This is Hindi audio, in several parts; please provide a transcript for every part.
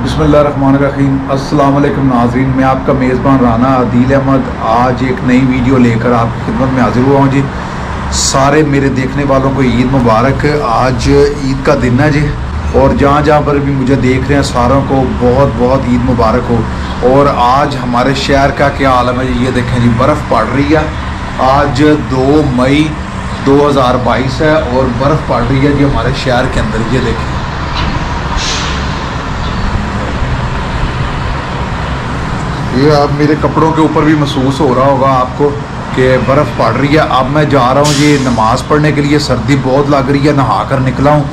बिस्मिल्लाहिर्रहमानिर्रहीम। अस्सलाम वालेकुम नाज़रीन, मैं आपका मेज़बान राना आदिल अहमद आज एक नई वीडियो लेकर आपकी खिदमत में हाजिर हुआ हूँ जी। सारे मेरे देखने वालों को ईद मुबारक। आज ईद का दिन है जी, और जहाँ जहाँ पर भी मुझे देख रहे हैं सारों को बहुत बहुत ईद मुबारक हो। और आज हमारे शहर का क्या आलम है जी, ये देखें जी, बर्फ़ पड़ रही है। आज 2 मई 2022 है और बर्फ़ पड़ रही है जी हमारे शहर के अंदर। ये देखें, ये अब मेरे कपड़ों के ऊपर भी महसूस हो रहा होगा आपको कि बर्फ़ पड़ रही है। अब मैं जा रहा हूँ ये नमाज़ पढ़ने के लिए। सर्दी बहुत लग रही है, नहा कर निकला हूँ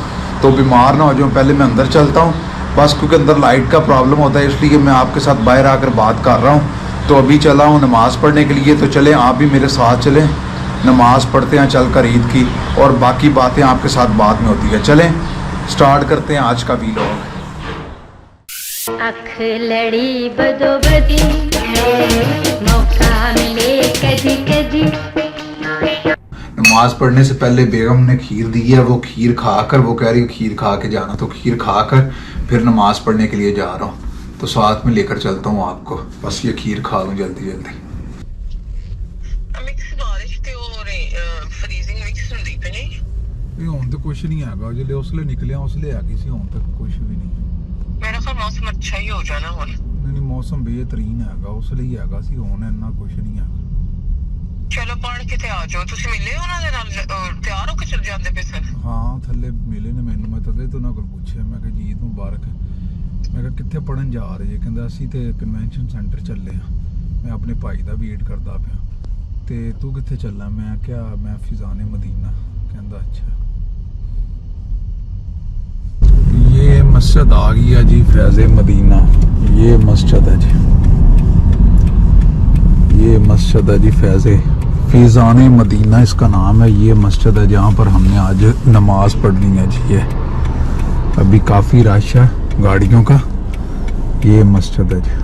तो बीमार ना हो जाऊँ। पहले मैं अंदर चलता हूँ बस, क्योंकि अंदर लाइट का प्रॉब्लम होता है, इसलिए मैं आपके साथ बाहर आकर बात कर रहा हूँ। तो अभी चला हूँ नमाज़ पढ़ने के लिए, तो चलें आप भी मेरे साथ चलें, नमाज़ पढ़ते हैं चल कर ईद की, और बाकी बातें आपके साथ बाद में होती है। चलें स्टार्ट करते हैं आज का वीलॉग। अख लड़ी बदो बदी, मौका मिले कदी कदी। नमाज पढ़ने से पहले बेगम ने खीर दी है, वो खीर खाकर वो कह रही है खीर खा के जाना, तो खीर खाकर फिर नमाज पढ़ने के लिए जा रहा हूँ। तो साथ में लेकर चलता हूँ आपको, बस ये खीर खा लूँ जल्दी जल्दी। ਹੁਣ ਤੇ ਕੁਛ ਨਹੀਂ ਹੈਗਾ, ਜਿਹੜੇ ਉਸਲੇ ਨਿਕਲਿਆ ਉਸਲੇ ਆ ਗਈ ਸੀ, ਹੁਣ ਤੱਕ ਕੁਛ ਵੀ ਨਹੀਂ। मेरा ख्याल मौसम अच्छा ही हो जाना ਹੁਣ। नहीं मौसम बेहतरीन हैगा, उसले ही हैगा सी, ਹੁਣ ਇੰਨਾ ਕੁਛ ਨਹੀਂ ਹੈਗਾ। ਚਲੋ ਪੜ ਕੇ ਤੇ ਆ ਜਾਓ। ਤੁਸੀਂ ਮਿਲੇ ਉਹਨਾਂ ਦੇ ਨਾਲ, ਤਿਆਰ ਹੋ ਕੇ ਚਲ ਜਾਂਦੇ ਪਏ ਸਨ? ਹਾਂ ਥੱਲੇ ਮਿਲੇ ਨੇ ਮੈਨੂੰ, ਮੈਂ ਤਦੇ ਤੋਂ ਉਹਨਾਂ ਕੋਲ ਪੁੱਛਿਆ, ਮੈਂ ਕਿਹਾ ਜੀ ਈਦ ਮੁਬਾਰਕ। ਮੈਂ ਕਿਹਾ ਕਿੱਥੇ ਪੜਨ ਜਾ ਰਹੇ ਜੀ? ਕਹਿੰਦਾ ਅਸੀਂ ਤੇ ਕਨਵੈਨਸ਼ਨ ਸੈਂਟਰ ਚੱਲੇ ਆ, ਮੈਂ ਆਪਣੇ ਭਾਈ ਦਾ ਵੇਟ ਕਰਦਾ ਪਿਆ। ਤੇ ਤੂੰ ਕਿੱਥੇ ਚੱਲਾ? ਮੈਂ ਕਿਹਾ ਮੈਂ ਫਿਜ਼ਾਨੇ मदीना। ਕਹਿੰਦਾ अच्छा। ये मस्जिद आ गई है जी, फैज़े मदीना। ये मस्जिद है जी, ये मस्जिद है जी फैज़ाने मदीना इसका नाम है। ये मस्जिद है जहाँ पर हमने आज नमाज पढ़नी है जी। ये अभी काफ़ी रश है गाड़ियों का। ये मस्जिद है जी।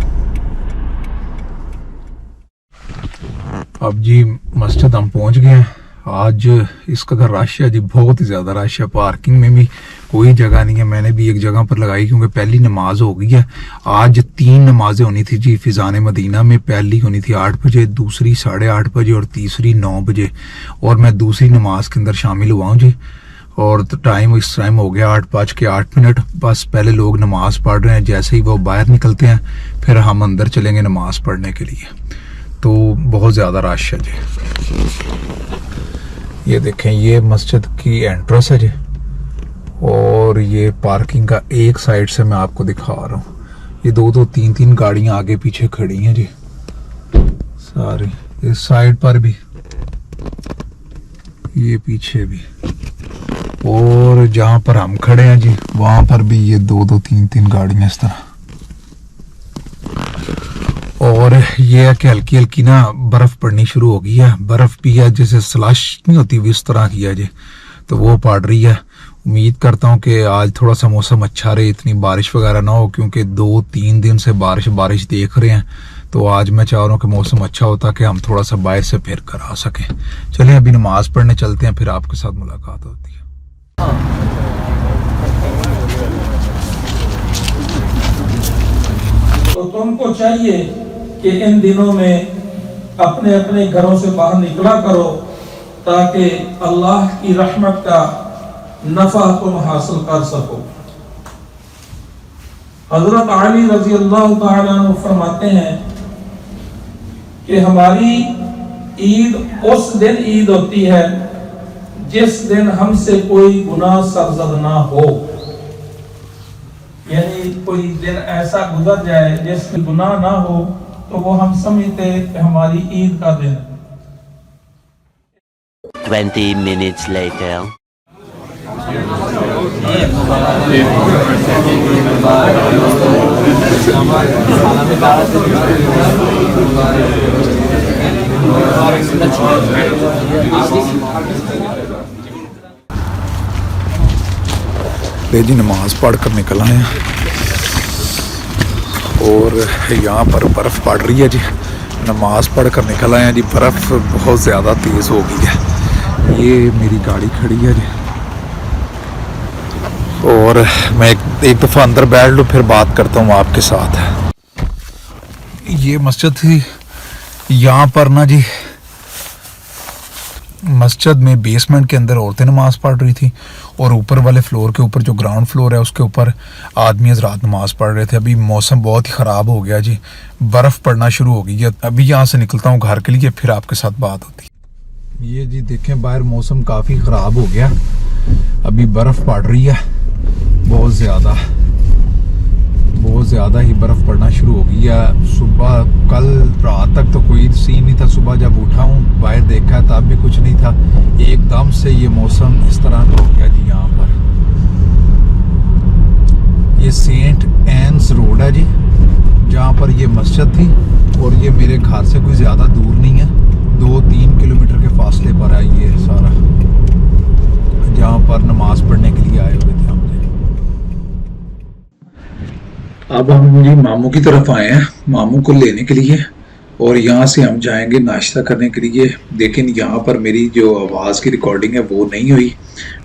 अब जी मस्जिद हम पहुँच गए हैं। आज इस कदर रश है जी, बहुत ही ज़्यादा रश है। पार्किंग में भी कोई जगह नहीं है। मैंने भी एक जगह पर लगाई क्योंकि पहली नमाज हो गई है। आज 3 नमाजें होनी थी जी फिजाने मदीना में। पहली होनी थी 8 बजे, दूसरी 8:30 बजे और तीसरी 9 बजे। और मैं दूसरी नमाज के अंदर शामिल हुआ हूँ जी। और तो टाइम इस टाइम हो गया 8:08। बस पहले लोग नमाज पढ़ रहे हैं, जैसे ही वो बाहर निकलते हैं फिर हम अंदर चलेंगे नमाज पढ़ने के लिए। तो बहुत ज़्यादा रश है जी। ये देखें, ये मस्जिद की एंट्रेंस है जी, और ये पार्किंग का एक साइड से मैं आपको दिखा रहा हूँ। ये 2-2, 3-3 गाड़ियाँ आगे पीछे खड़ी हैं जी सारी, इस साइड पर भी, ये पीछे भी, और जहाँ पर हम खड़े हैं जी वहाँ पर भी ये 2-2, 3-3 गाड़ियाँ इस तरह। और ये है कि हल्की हल्की ना बर्फ़ पड़नी शुरू हो गई है। बर्फ़ भी है, जैसे स्लश नहीं होती इस तरह की है जी, तो वो पड़ रही है। उम्मीद करता हूँ कि आज थोड़ा सा मौसम अच्छा रहे, इतनी बारिश वगैरह ना हो, क्योंकि 2-3 दिन से बारिश देख रहे हैं। तो आज मैं चाह रहा हूँ कि मौसम अच्छा होता कि हम थोड़ा सा बाहर से फिर कर आ सकें। चलिए अभी नमाज पढ़ने चलते हैं, फिर आपके साथ मुलाकात होती है। तो तुमको चाहिए कि इन दिनों में अपने अपने घरों से बाहर निकला करो, ताकि अल्लाह की रहमत का नफा तुम हासिल कर सको। हजरत अली रजी अल्लाह तआला अन्हु फरमाते हैं कि हमारी ईद उस दिन ईद होती है जिस दिन हमसे कोई गुनाह सरजद ना हो। यानी कोई दिन ऐसा गुजर जाए जिसमें गुनाह ना हो, तो वो हम समझते हैं कि हमारी ईद का दिन। 20 minutes later. ले जी नमाज पढ़ कर निकल आए हैं, और यहाँ पर बर्फ़ पड़ रही है जी। नमाज पढ़ कर निकल आए हैं जी। बर्फ़ बहुत ज़्यादा तेज़ हो गई है। ये मेरी गाड़ी खड़ी है जी, और मैं एक दफ़ा अंदर बैठ लूँ, फिर बात करता हूँ आपके साथ। ये मस्जिद थी, यहाँ पर ना जी मस्जिद में बेसमेंट के अंदर औरतें नमाज़ पढ़ रही थी और ऊपर वाले फ्लोर के ऊपर जो ग्राउंड फ्लोर है उसके ऊपर आदमी हज़रात नमाज़ पढ़ रहे थे। अभी मौसम बहुत ही ख़राब हो गया जी, बर्फ़ पड़ना शुरू हो गई है। अभी यहाँ से निकलता हूँ घर के लिए, फिर आपके साथ बात होती है। ये जी देखें, बाहर मौसम काफ़ी ख़राब हो गया, अभी बर्फ़ पड़ रही है बहुत ज़्यादा ही बर्फ़ पड़ना शुरू हो गई है। सुबह कल रात तक तो कोई सीन नहीं था, सुबह जब उठा हूँ बाहर देखा तब भी कुछ नहीं था, एकदम से ये मौसम इस तरह का हो गया जी। यहाँ पर ये सेंट एन्स रोड है जी, जहाँ पर ये मस्जिद थी और ये मेरे घर से कोई ज़्यादा दूर नहीं है, 2-3 किलोमीटर के फासले पर है ये सारा, जहाँ पर नमाज पढ़ने के लिए आए हुए थे हम। अब हम जी मामू की तरफ आए हैं, मामू को लेने के लिए, और यहाँ से हम जाएंगे नाश्ता करने के लिए। लेकिन यहाँ पर मेरी जो आवाज़ की रिकॉर्डिंग है वो नहीं हुई,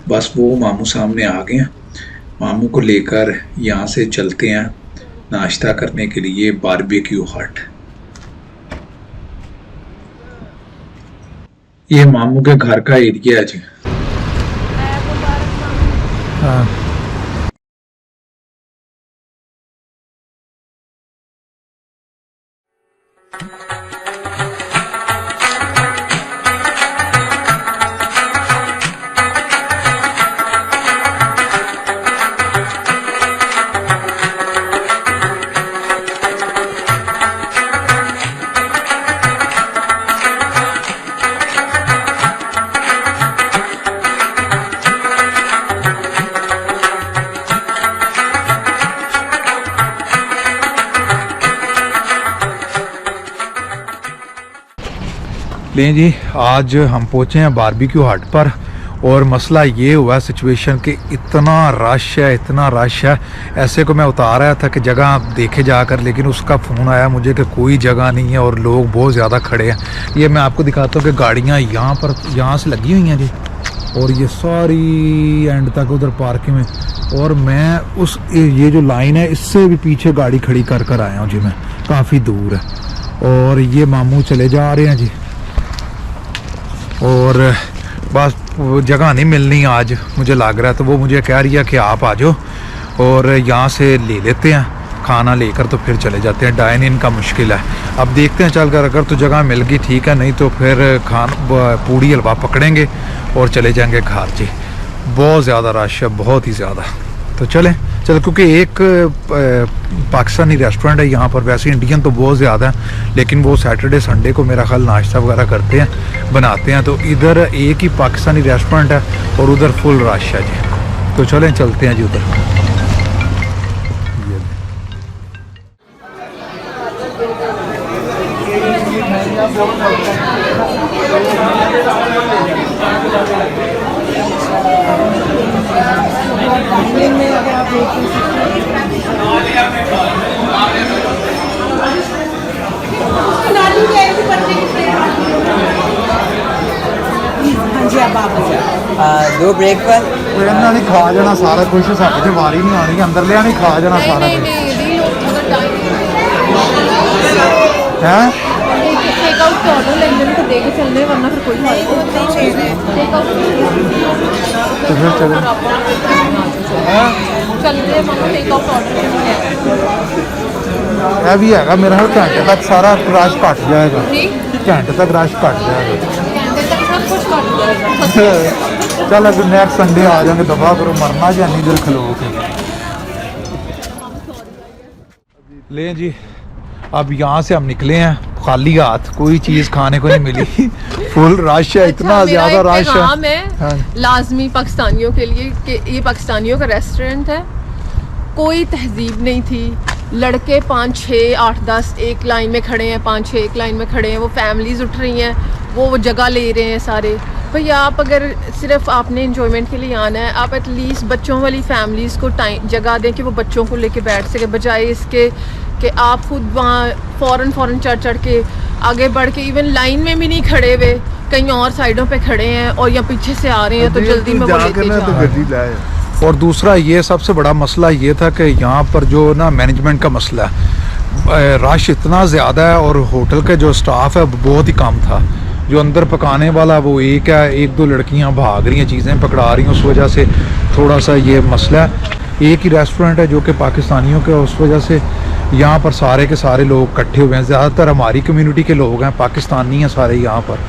बस वो मामू सामने आ गए हैं। मामू को लेकर यहाँ से चलते हैं नाश्ता करने के लिए बारबेक्यू हट। ये मामू के घर का एरिया है जी। हाँ लें जी, आज हम पहुँचे हैं बारबेक्यू हट पर, और मसला ये हुआ सिचुएशन कि इतना रश है। ऐसे को मैं उतार आया था कि जगह देखे जाकर, लेकिन उसका फ़ोन आया मुझे कि कोई जगह नहीं है और लोग बहुत ज़्यादा खड़े हैं। ये मैं आपको दिखाता हूँ कि गाड़ियाँ यहाँ से लगी हुई हैं जी, और ये सारी एंड तक उधर पार्किंग में, और मैं उस ये जो लाइन है इससे भी पीछे गाड़ी खड़ी कर आया हूँ जी, मैं काफ़ी दूर है। और ये मामू चले जा रहे हैं जी, और बस जगह नहीं मिलनी आज मुझे लग रहा है, तो वो मुझे कह रही है कि आप आ जाओ और यहाँ से ले लेते हैं खाना लेकर, तो फिर चले जाते हैं। डाइन इन का मुश्किल है, अब देखते हैं चल कर, अगर तो जगह मिल गई ठीक है, नहीं तो फिर पूड़ी हलवा पकड़ेंगे और चले जाएंगे घर जी। बहुत ज़्यादा रश है, बहुत ही ज़्यादा। तो चलें क्योंकि एक पाकिस्तानी रेस्टोरेंट है यहाँ पर, वैसे इंडियन तो बहुत ज़्यादा है, लेकिन वो सैटरडे संडे को मेरा ख्याल नाश्ता वगैरह करते हैं, बनाते हैं। तो इधर एक ही पाकिस्तानी रेस्टोरेंट है और उधर फुल रश है जी। तो चलें चलते हैं जी उधर। दो ब्रेकफास्ट ਇਹਨਾਂ ਨੇ ਖਾ ਜਾਣਾ ਸਾਰਾ ਕੁਝ, ਸਾਡੇ ਤੇ ਵਾਰੀ ਨਹੀਂ ਆਣੀ, ਅੰਦਰ ਲਿਆ ਨਹੀਂ ਖਾ ਜਾਣਾ ਸਾਰਾ ਕੁਝ ਹੈ। टेक आउट का ऑर्डर लेंगे तो दे के चलने, वरना फिर कोई टेक आउट तो फिर चलो चलते मगर टेक आउट ऑर्डर ਇਹ ਵੀ ਹੈਗਾ ਮੇਰਾ ਹਰ ਘੰਟੇ ਤੱਕ ਸਾਰਾ ਰਸ਼ ਘਟ ਜਾਏਗਾ, ਘੰਟੇ ਤੱਕ ਰਸ਼ ਘਟ ਜਾਏਗਾ। सब कुछ कर दिया। चल अगर नेक्स्ट संडे आ जाएंगे, दफा करो मरना या नहीं दिल खलो के। ले जी, अब यहाँ से हम निकले हैं खाली हाथ, कोई चीज़ खाने को नहीं मिली। फुल रश है, इतना ज़्यादा रश है। हाँ। लाजमी पाकिस्तानियों के लिए कि ये पाकिस्तानियों का रेस्टोरेंट है, कोई तहजीब नहीं थी। लड़के 5, 6, 8, 10 एक लाइन में खड़े हैं, 5, 6 एक लाइन में खड़े हैं। वो फैमिलीज़ उठ रही हैं, वो जगह ले रहे हैं सारे। भैया आप अगर सिर्फ आपने इंजॉयमेंट के लिए आना है, आप एटलीस्ट बच्चों वाली फैमिलीज़ को टाइम जगह दें कि वो बच्चों को लेके बैठ सके, बजाय इसके कि आप खुद वहाँ फ़ौरन चढ़ के आगे बढ़ के इवन लाइन में भी नहीं खड़े हुए, कहीं और साइडों पे खड़े हैं और या पीछे से आ रहे हैं तो जल्दी में वो लेते जाओ। और दूसरा ये सबसे बड़ा मसला ये था कि यहाँ पर जो ना मैनेजमेंट का मसला है, रश इतना ज़्यादा है और होटल के जो स्टाफ है वो बहुत ही कम था। जो अंदर पकाने वाला वो एक है, एक दो लड़कियाँ भाग रही हैं, चीज़ें पकड़ा रही हैं, उस वजह से थोड़ा सा ये मसला है। एक ही रेस्टोरेंट है जो कि पाकिस्तानियों के, उस वजह से यहाँ पर सारे के सारे लोग इकट्ठे हुए हैं। ज़्यादातर हमारी कम्युनिटी के लोग हैं, पाकिस्तानी हैं सारे यहाँ पर,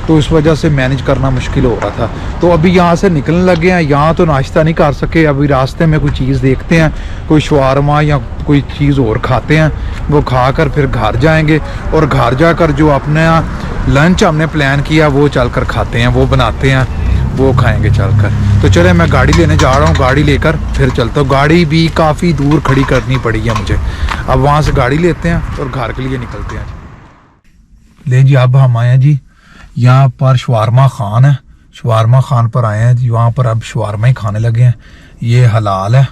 तो इस वजह से मैनेज करना मुश्किल हो रहा था। तो अभी यहाँ से निकलने लगे हैं। यहाँ तो नाश्ता नहीं कर सके, अभी रास्ते में कोई चीज़ देखते हैं, कोई शवारमा या कोई चीज़ और खाते हैं, वो खा कर फिर घर जाएंगे। और घर जाकर जो अपने लंच हमने प्लान किया वो चल कर खाते हैं, वो बनाते हैं, वो खाएंगे चलकर। तो चले, मैं गाड़ी लेने जा रहा हूँ, गाड़ी लेकर फिर चलता हूँ। गाड़ी भी काफ़ी दूर खड़ी करनी पड़ी है मुझे। अब वहाँ से गाड़ी लेते हैं और घर के लिए निकलते हैं। ले जी, अब हम आए हैं जी यहाँ पर शवारमा खान है, शवारमा खान पर आए हैं जी। वहाँ पर अब शवारमा ही खाने लगे हैं। ये हलाल है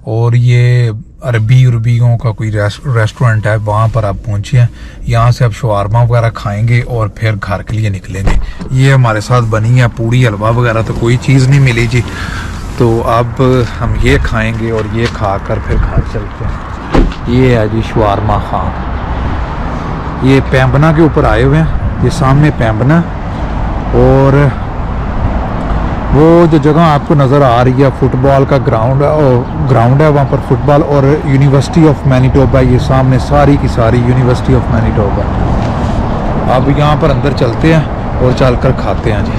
और ये अरबियों का कोई रेस्टोरेंट है, वहाँ पर आप पहुँचे हैं। यहाँ से अब शवारमा वगैरह खाएंगे और फिर घर के लिए निकलेंगे। ये हमारे साथ बनी है पूड़ी, हलवा वगैरह तो कोई चीज़ नहीं मिली जी, तो अब हम ये खाएंगे और ये खाकर फिर घर चलते हैं। ये है जी शवारमा खान, ये पैंबना के ऊपर आए हुए हैं, ये सामने पैंबना। और वो जो जगह आपको नज़र आ रही है फुटबॉल का ग्राउंड है, वहाँ पर फुटबॉल और यूनिवर्सिटी ऑफ मैनीटोबा, ये सामने सारी की सारी यूनिवर्सिटी ऑफ मैनीटोबा। अब यहाँ पर अंदर चलते हैं और चलकर खाते हैं जी।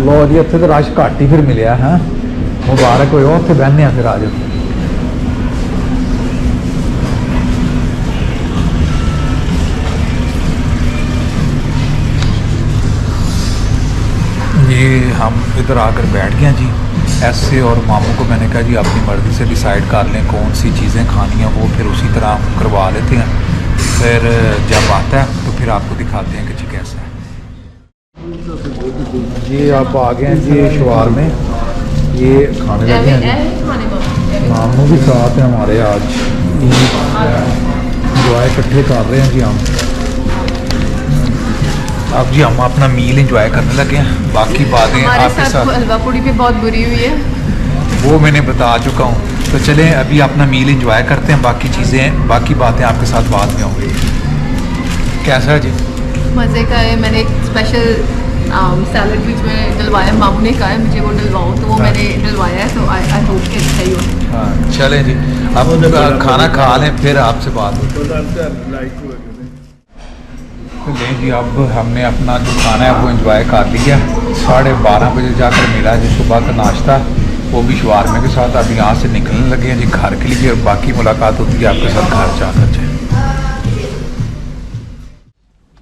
लो जी, इतने तो रश घट ही फिर मिले है, मुबारक हो, उत्थे बहने फिर आ जाओ। ये हम इधर आकर बैठ गए जी। ऐसे और मामू को मैंने कहा जी अपनी मर्जी से डिसाइड कर लें कौन सी चीज़ें खानी हैं, वो फिर उसी तरह करवा लेते हैं। फिर जब आता है तो फिर आपको दिखाते हैं कि जी कैसा है। जी आप आ गए हैं जी शवारमे, ये खाने लगे हैं। मामू भी साथ हैं हमारे, आज इंजॉय इकट्ठे कर रहे हैं जी हम। अब जी हम अपना मील एंजॉय करने लगे हैं। बाकी बातें आपके साथ हलवा पूड़ी भी बहुत बुरी हुई है, वो मैंने बता चुका हूँ। तो चलें अभी अपना मील एंजॉय करते हैं, बाकी चीज़ें बाकी बातें आपके साथ बाद में होंगी। कैसा है जी? मज़े का है। मैंने एक स्पेशल सैलड बीच में डलवाया, मामू ने कहा है मुझे वो डलवाओ, तो वो मैंने डलवाया है। तो आई होप कि अच्छा ही हो। हाँ चलें जी, अब खाना खा लें फिर आपसे बात होगी। तो लें जी, अब हमने अपना जो खाना है वो एंजॉय कर लिया। 12:30 बजे जाकर मिला जी सुबह का नाश्ता, वो भी शवारमे के साथ। अब यहाँ से निकलने लगे हैं जी घर के लिए, और बाकी मुलाकात होती है आपके साथ घर जाकर।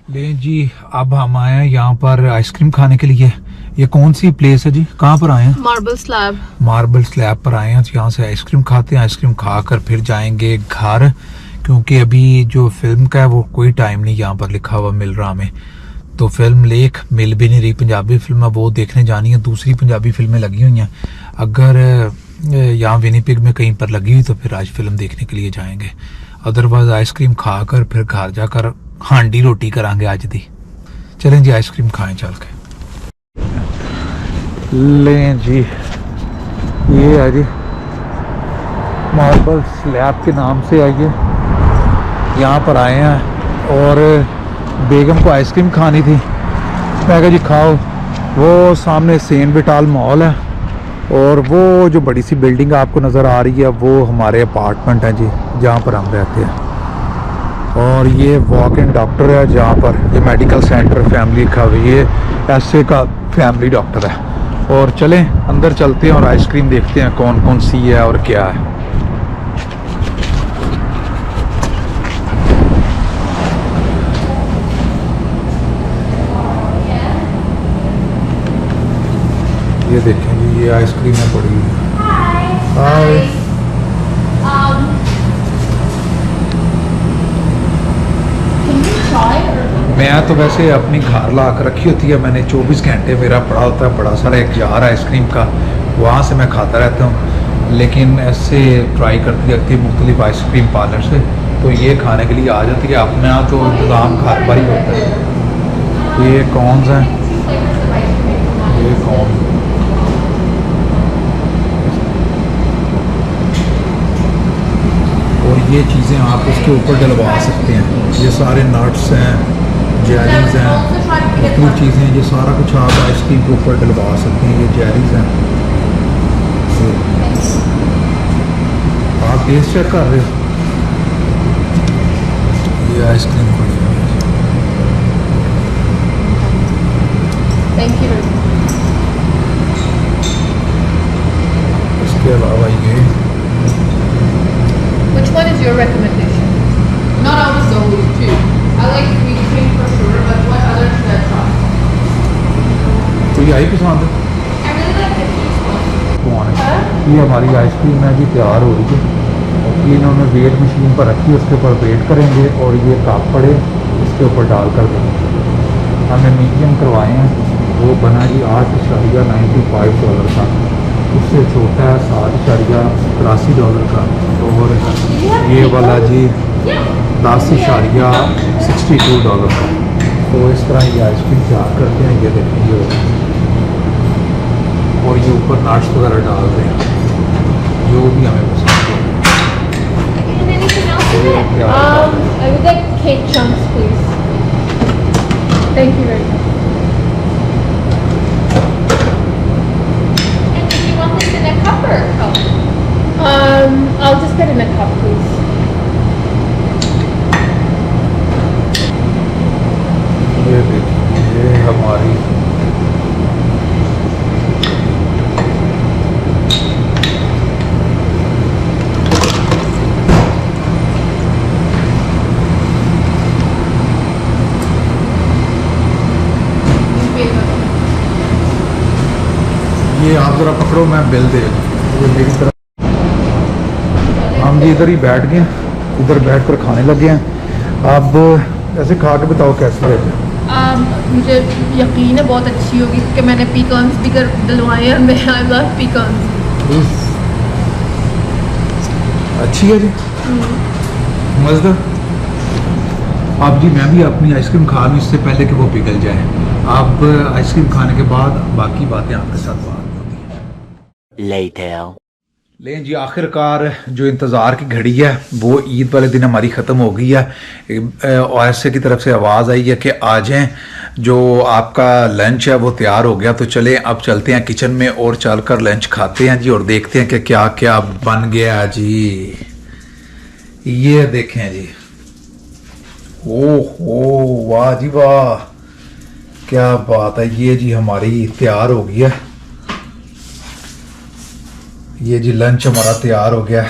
लें जी, अब हम आए हैं यहाँ पर आइसक्रीम खाने के लिए। ये कौन सी प्लेस है जी, कहाँ पर आए हैं? Marble slab. मार्बल स्लैब पर आए हैं। यहाँ से आइसक्रीम खाते हैं, आइसक्रीम खाकर फिर जाएंगे घर, क्योंकि अभी जो फिल्म का है वो कोई टाइम नहीं यहाँ पर लिखा हुआ मिल रहा हमें। तो फिल्म लेख मिल भी नहीं रही, पंजाबी फिल्म है वो देखने जानी है। दूसरी पंजाबी फिल्में लगी हुई हैं, अगर यहाँ विनीपिग में कहीं पर लगी हुई तो फिर आज फिल्म देखने के लिए जाएंगे। अदरवाइज आइसक्रीम खाकर फिर घर जाकर हांडी रोटी करांगे आज दी। चलें जी आइसक्रीम खाएं चल के। लें जी, ये है जी मार्बल स्लैब के नाम से आइए, यहाँ पर आए हैं। और बेगम को आइसक्रीम खानी थी, मैं कहा जी खाओ। वो सामने सेंट विटाल मॉल है, और वो जो बड़ी सी बिल्डिंग आपको नज़र आ रही है वो हमारे अपार्टमेंट हैं जी, जहाँ पर हम रहते हैं। और ये वॉक इन डॉक्टर है, जहाँ पर ये मेडिकल सेंटर फैमिली का, ये ऐसे का फैमिली डॉक्टर है। और चलें अंदर चलते हैं और आइसक्रीम देखते हैं कौन कौन सी है और क्या है। ये देखें जी, ये आइसक्रीम है पड़ी हुई। हाय। मैं तो वैसे अपनी घर ला कर रखी होती है, मैंने 24 घंटे मेरा पड़ा होता है बड़ा सारा एक जार आइसक्रीम का, वहाँ से मैं खाता रहता हूँ। लेकिन ऐसे ट्राई करती रहती है मुख्तलिफ आइसक्रीम पार्लर से, तो ये खाने के लिए आ जाती है। अपना तो इंतज़ाम घर पर ही होता है। ये कॉर्न्स हैं, ये कॉर्न, और ये चीज़ें आप उसके ऊपर डलवा सकते हैं। ये सारे नट्स हैं, जेलीज हैं, इतनी चीज़ें, ये सारा कुछ आप आइसक्रीम के ऊपर डलवा सकते हैं। ये जेलीज हैं। आप टेस्ट चेक कर रहे हो? ये आइसक्रीम पड़ी है। Thank you. इसके अलावा ये Which one is your recommendation? Not all the Zoe too. I like sweet cream for sure, but what other should I try? कोई आई पसंद है? I really like the cheese one. कौन है? ये हमारी आइसक्रीम है जी, तैयार हो रही है। और ये इन्होंने वेट मशीन पर रखी है, उसके ऊपर वेट करेंगे और ये कप पड़े इसके ऊपर डाल कर देंगे। हमने मीडियम करवाए हैं, वो बना जी $8.95 का, उससे छोटा है $7.83 का, और ये वाला जी $10.62 का। तो इस तरह ये आइसक्रीम तैयार करते हैं। ये देखेंगे, और ये ऊपर नट्स वगैरह डाल रहे हैं, जो भी हमें पसंद है। And anything else with it? I would like cake chunks, please. Thank you very much. And did you want this in a cup or a cup? I'll just get in a cup, please. ये देखिए, ये हमारी ये आप जरा पकड़ो, मैं बिल दे दूँ। ये मेरी तरफ हम जी इधर ही बैठ गए, इधर बैठ कर खाने लगे हैं। अब ऐसे खा के बताओ कैसे लगे। मुझे यकीन है बहुत अच्छी होगी, क्योंकि मैंने पीकॉन्स भी कर डलवाए हैं। मैं आई लव पीकॉन्स। अच्छी है जी, मज़ेदार। अब जी मैं भी अपनी आइसक्रीम खा लूँ इससे पहले कि वो पिघल जाए। अब आइसक्रीम खाने के बाद बाकी बातें आपके साथ बात होती हैं। Later. लेकिन जी आखिरकार जो इंतज़ार की घड़ी है वो ईद वाले दिन हमारी ख़त्म हो गई है। OSA की तरफ से आवाज़ आई है कि आ जाएं, जो आपका लंच है वो तैयार हो गया। तो चलें अब चलते हैं किचन में और चलकर लंच खाते हैं जी, और देखते हैं कि क्या क्या बन गया जी। ये देखें जी, ओह वाह जी वाह, क्या बात है। ये जी हमारी तैयार हो गई है, ये जी लंच हमारा तैयार हो गया।